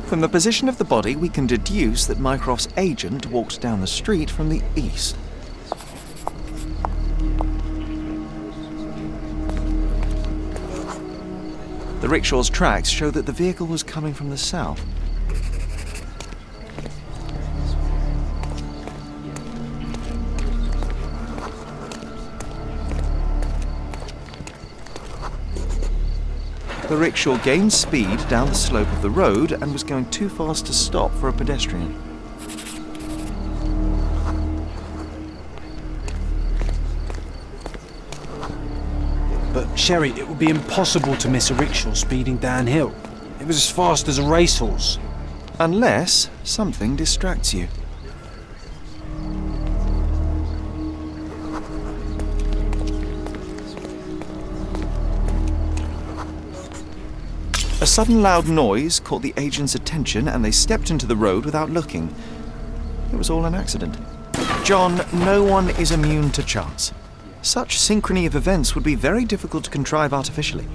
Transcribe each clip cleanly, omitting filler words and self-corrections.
From the position of the body, we can deduce that Mycroft's agent walked down the street from the east. The rickshaw's tracks show that the vehicle was coming from the south. The rickshaw gained speed down the slope of the road and was going too fast to stop for a pedestrian. But, Sherry, it would be impossible to miss a rickshaw speeding downhill. It was as fast as a racehorse. Unless something distracts you. A sudden loud noise caught the agent's attention and they stepped into the road without looking. It was all an accident. John, no one is immune to chance. Such synchrony of events would be very difficult to contrive artificially.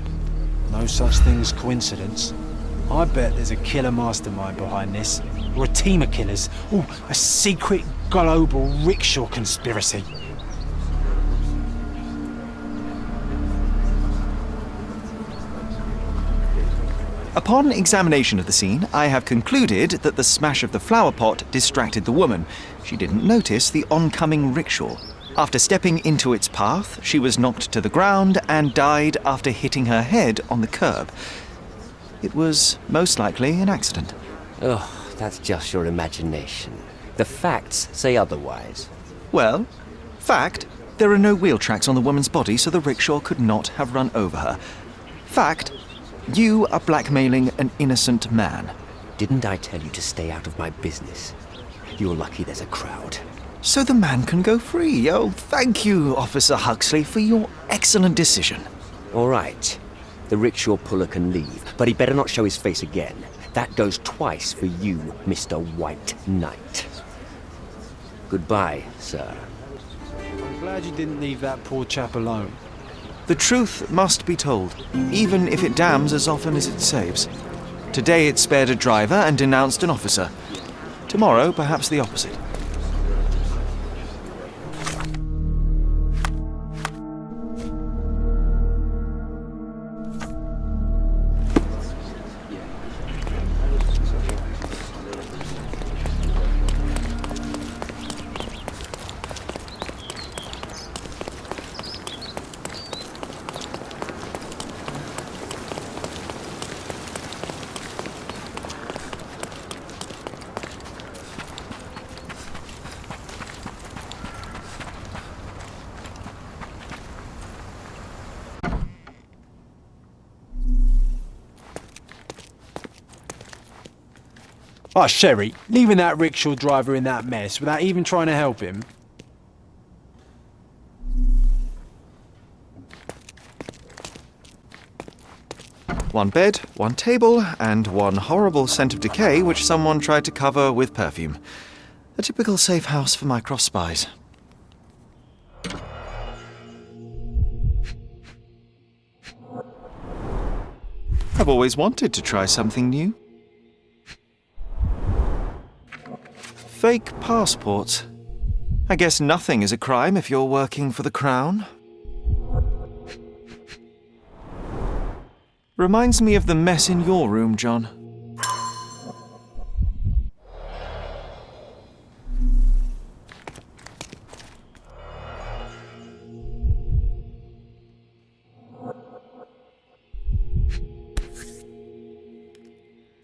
No such thing as coincidence. I bet there's a killer mastermind behind this. Or a team of killers. Or a secret global rickshaw conspiracy. Upon examination of the scene, I have concluded that the smash of the flower pot distracted the woman. She didn't notice the oncoming rickshaw. After stepping into its path, she was knocked to the ground and died after hitting her head on the curb. It was most likely an accident. Oh, that's just your imagination. The facts say otherwise. Well, fact, there are no wheel tracks on the woman's body, so the rickshaw could not have run over her. Fact, you are blackmailing an innocent man. Didn't I tell you to stay out of my business? You're lucky there's a crowd. So the man can go free. Oh, thank you, Officer Huxley, for your excellent decision. All right. The rickshaw puller can leave, but he better not show his face again. That goes twice for you, Mr. White Knight. Goodbye, sir. I'm glad you didn't leave that poor chap alone. The truth must be told, even if it damns as often as it saves. Today it spared a driver and denounced an officer. Tomorrow, perhaps the opposite. Ah, Sherry, leaving that rickshaw driver in that mess without even trying to help him. One bed, one table, and one horrible scent of decay which someone tried to cover with perfume. A typical safe house for Mycroft spies. I've always wanted to try something new. Fake passports. I guess nothing is a crime if you're working for the Crown. Reminds me of the mess in your room, John.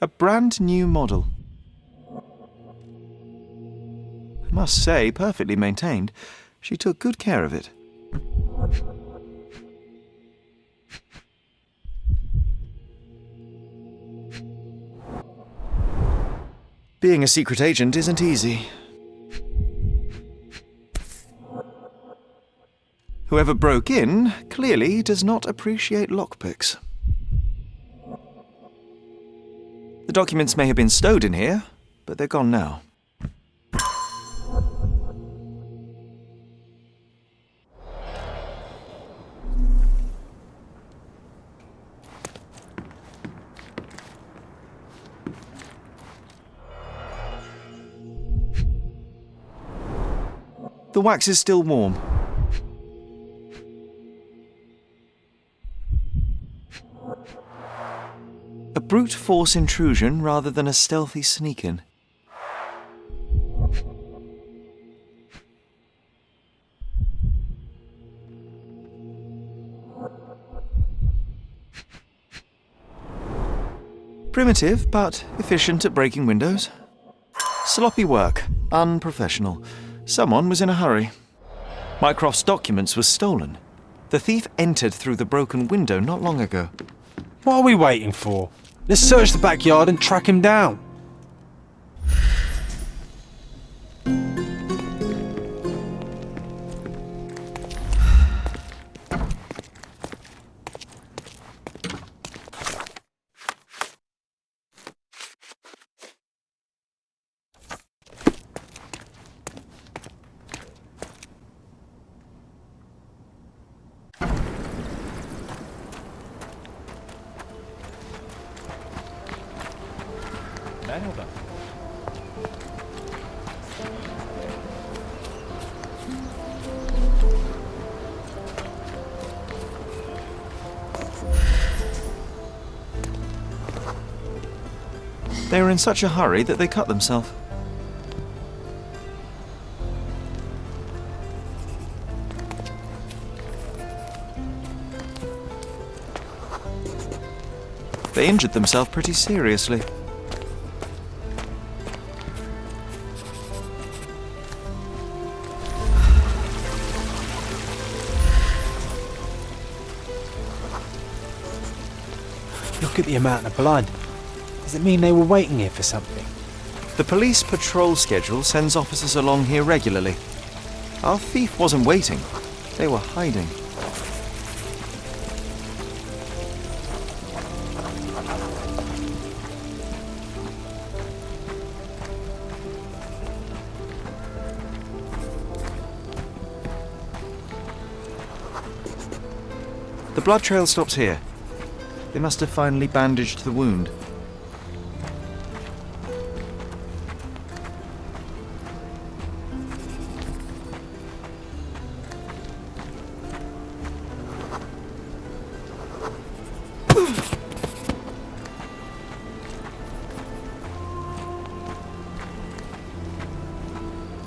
A brand new model. I must say, perfectly maintained. She took good care of it. Being a secret agent isn't easy. Whoever broke in clearly does not appreciate lockpicks. The documents may have been stowed in here, but they're gone now. The wax is still warm. A brute force intrusion rather than a stealthy sneak-in. Primitive, but efficient at breaking windows. Sloppy work, unprofessional. Someone was in a hurry. Mycroft's documents were stolen. The thief entered through the broken window not long ago. What are we waiting for? Let's search the backyard and track him down. They were in such a hurry that they cut themselves. They injured themselves pretty seriously. Look at the amount of blood. Does it mean they were waiting here for something? The police patrol schedule sends officers along here regularly. Our thief wasn't waiting. They were hiding. The blood trail stops here. They must have finally bandaged the wound.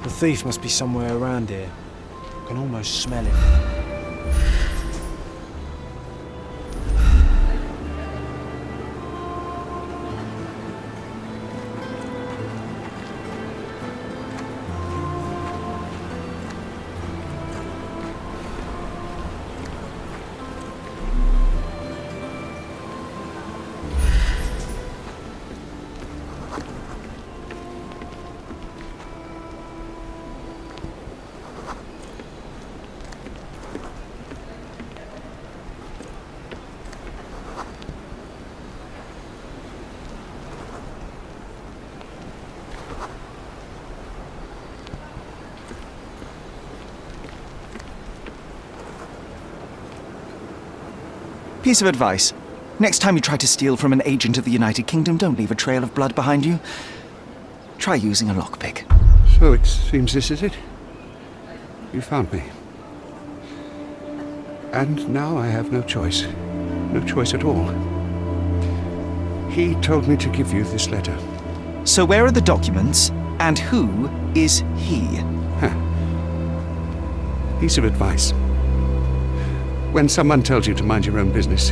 The thief must be somewhere around here. I can almost smell him. Piece of advice. Next time you try to steal from an agent of the United Kingdom, don't leave a trail of blood behind you. Try using a lockpick. So it seems this is it. You found me. And now I have no choice. No choice at all. He told me to give you this letter. So where are the documents, and who is he? Piece of advice. When someone tells you to mind your own business,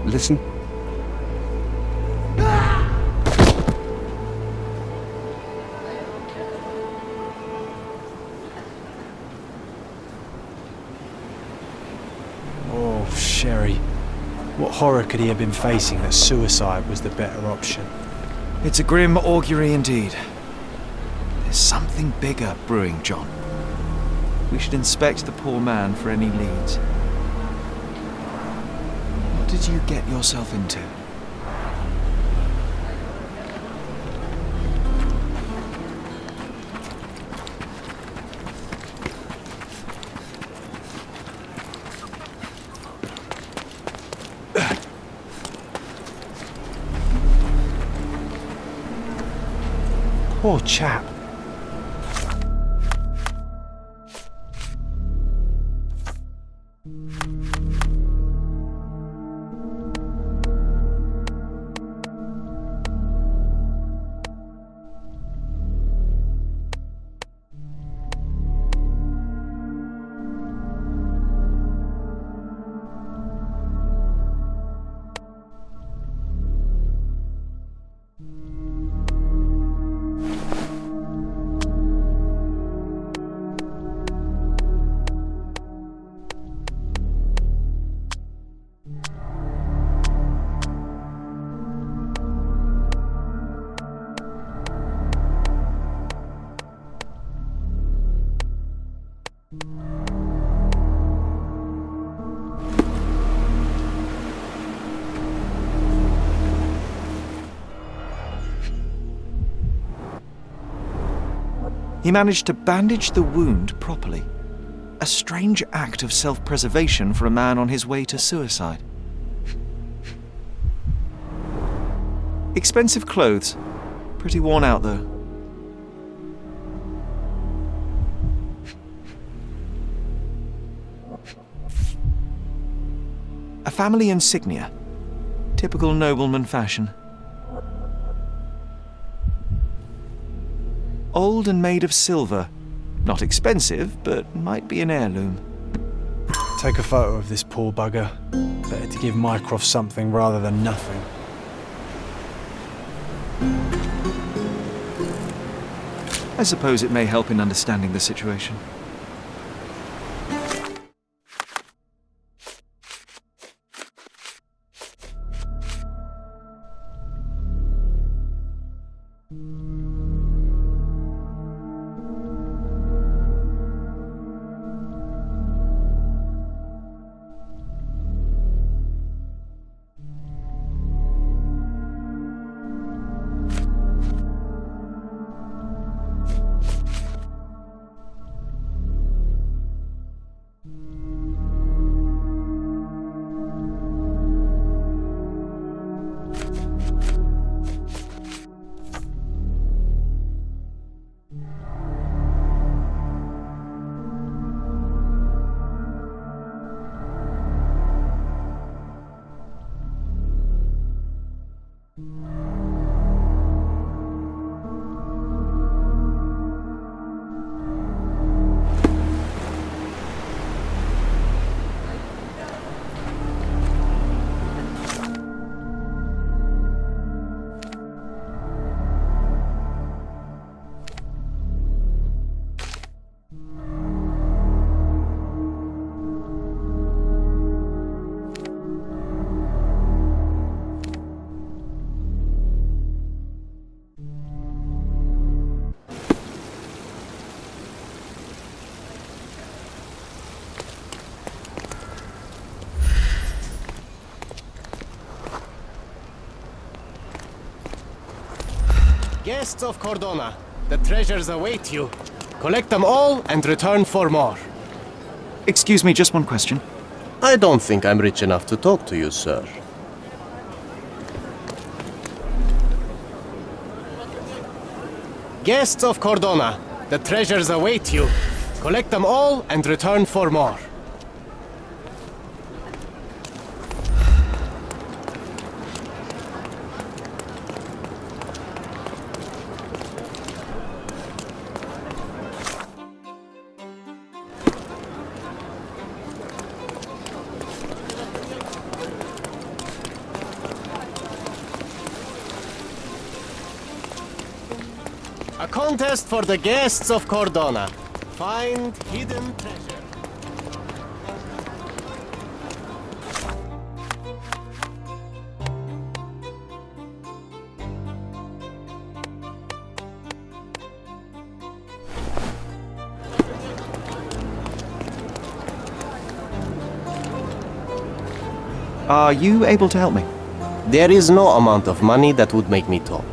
listen. Oh, Sherry. What horror could he have been facing that suicide was the better option? It's a grim augury indeed. There's something bigger brewing, John. We should inspect the poor man for any leads. What did you get yourself into? Poor chap. He managed to bandage the wound properly. A strange act of self-preservation for a man on his way to suicide. Expensive clothes. Pretty worn out, though. A family insignia. Typical nobleman fashion. Old and made of silver. Not expensive, but might be an heirloom. Take a photo of this poor bugger. Better to give Mycroft something rather than nothing. I suppose it may help in understanding the situation. Guests of Cordona, the treasures await you. Collect them all and return for more. Excuse me, just one question. I don't think I'm rich enough to talk to you, sir. Guests of Cordona, the treasures await you. Collect them all and return for more. A contest for the guests of Cordona. Find hidden treasure. Are you able to help me? There is no amount of money that would make me talk.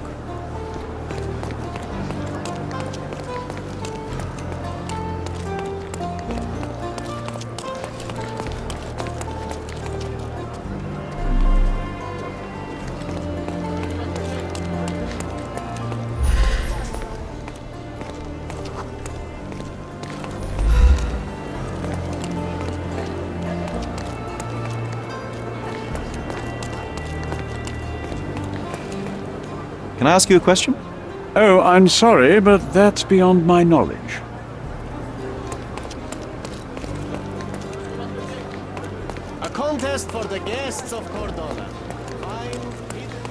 Can I ask you a question? Oh, I'm sorry, but that's beyond my knowledge. A contest for the guests of Cordona. Find hidden...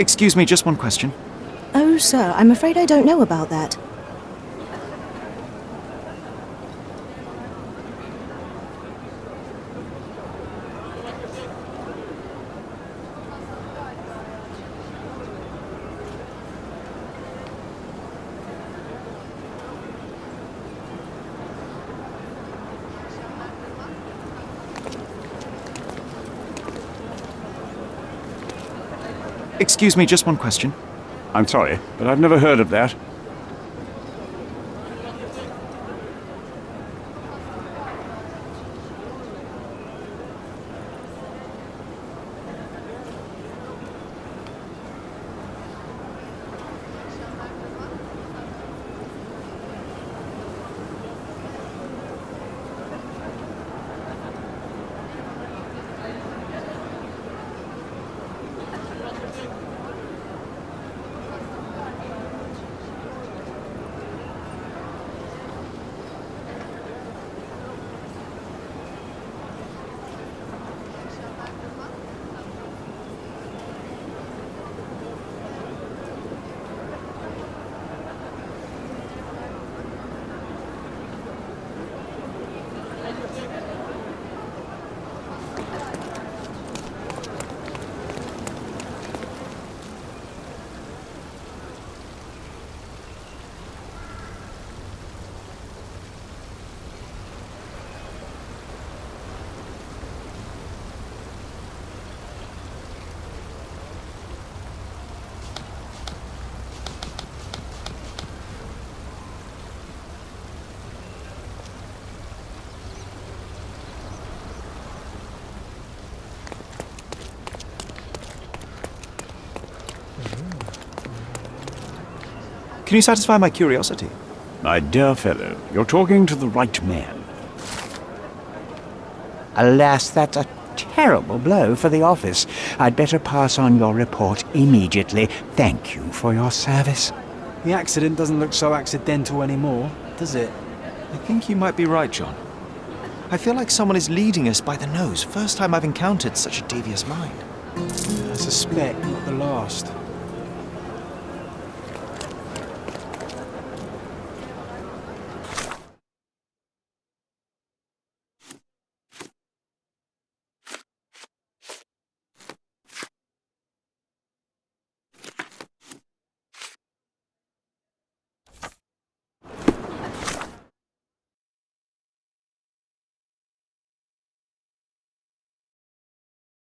Excuse me, just one question. Oh, sir, I'm afraid I don't know about that. Excuse me, just one question. I'm sorry, but I've never heard of that. Can you satisfy my curiosity? My dear fellow, you're talking to the right man. Alas, that's a terrible blow for the office. I'd better pass on your report immediately. Thank you for your service. The accident doesn't look so accidental anymore, does it? I think you might be right, John. I feel like someone is leading us by the nose. First time I've encountered such a devious mind. I suspect not the last.